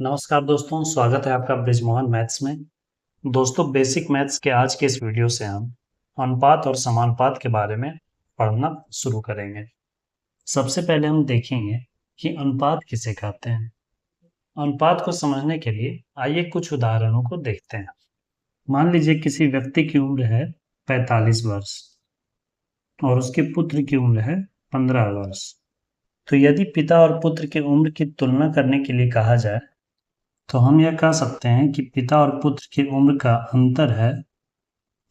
नमस्कार दोस्तों, स्वागत है आपका ब्रिजमोहन मैथ्स में। दोस्तों, बेसिक मैथ्स के आज के इस वीडियो से हम अनुपात और समानुपात के बारे में पढ़ना शुरू करेंगे। सबसे पहले हम देखेंगे कि अनुपात किसे कहते हैं। अनुपात को समझने के लिए आइए कुछ उदाहरणों को देखते हैं। मान लीजिए किसी व्यक्ति की उम्र है 45 वर्ष और उसके पुत्र की उम्र है 15 वर्ष। तो यदि पिता और पुत्र की उम्र की तुलना करने के लिए कहा जाए तो हम यह कह सकते हैं कि पिता और पुत्र की उम्र का अंतर है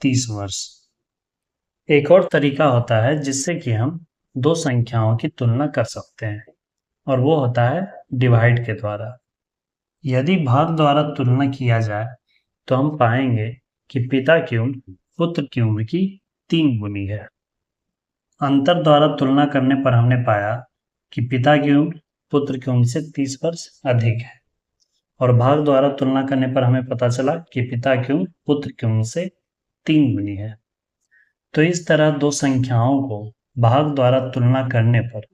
30 वर्ष। एक और तरीका होता है जिससे कि हम दो संख्याओं की तुलना कर सकते हैं और वो होता है डिवाइड के द्वारा। यदि भाग द्वारा तुलना किया जाए तो हम पाएंगे कि पिता की उम्र पुत्र की उम्र की 3 गुनी है। अंतर द्वारा तुलना करने पर हमने पाया कि पिता की उम्र पुत्र की उम्र से 30 वर्ष अधिक है और भाग द्वारा तुलना करने पर हमें पता चला कि पिता की उम्र पुत्र की उम्र से 3 गुनी है। तो इस तरह दो संख्याओं को भाग द्वारा तुलना करने पर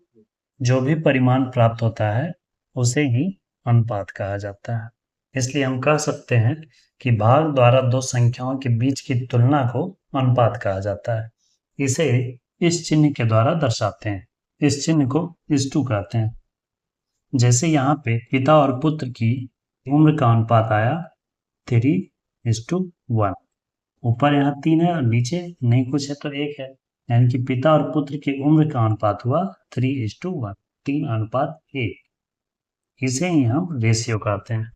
जो भी परिमाण प्राप्त होता है उसे ही अनुपात कहा जाता है। इसलिए हम कह सकते हैं कि भाग द्वारा दो संख्याओं के बीच की तुलना को अनुपात कहा जाता है। इसे इस चिन्ह के द्वारा दर्शाते हैं। इस चिन्ह को इस टू कहते हैं। जैसे यहाँ पे पिता और पुत्र की उम्र का अनुपात आया 3:1। ऊपर यहाँ 3 है और नीचे नहीं कुछ है तो 1 है, यानी कि पिता और पुत्र की उम्र का अनुपात हुआ 3:1, 3:1। इसे ही हम रेशियो कहते हैं।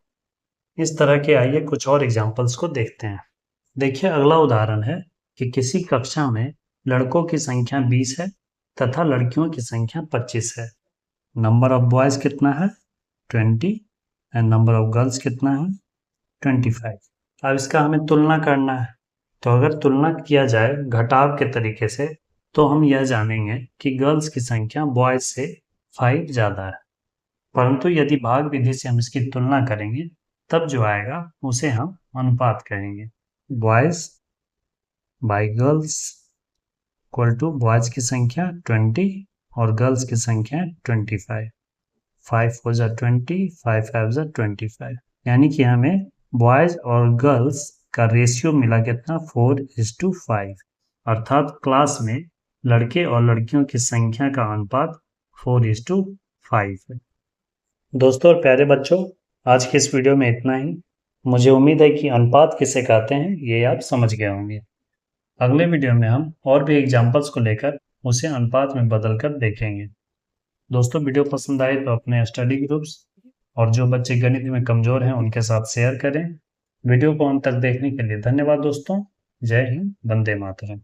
इस तरह के आइए कुछ और एग्जांपल्स को देखते हैं। देखिए, अगला उदाहरण है कि किसी कक्षा में लड़कों की संख्या 20 है तथा लड़कियों की संख्या 25 है। नंबर ऑफ बॉयज कितना है 20 एंड नंबर ऑफ गर्ल्स कितना है 25। अब इसका हमें तुलना करना है। तो अगर तुलना किया जाए घटाव के तरीके से तो हम यह जानेंगे कि गर्ल्स की संख्या बॉयज से 5 ज़्यादा है। परंतु यदि भाग विधि से हम इसकी तुलना करेंगे तब जो आएगा उसे हम अनुपात कहेंगे। Boys by girls equal to boys की संख्या 20 और गर्ल्स की संख्या 25। 5 4 जा 20, 5 5 जा 25, यानी कि हमें बॉयज और गर्ल्स का रेशियो मिला कितना 4:5। अर्थात क्लास में लड़के और लड़कियों की संख्या का अनुपात 4:5 है। दोस्तों और प्यारे बच्चों, आज के इस वीडियो में इतना ही। मुझे उम्मीद है कि अनुपात किसे कहते हैं ये आप समझ गए होंगे। अगले वीडियो में हम और भी एग्जाम्पल्स को लेकर उसे अनुपात में बदल कर देखेंगे। दोस्तों, वीडियो पसंद आए तो अपने स्टडी ग्रुप्स और जो बच्चे गणित में कमजोर हैं उनके साथ शेयर करें। वीडियो को अंत तक देखने के लिए धन्यवाद दोस्तों। जय हिंद, वंदे मातरम।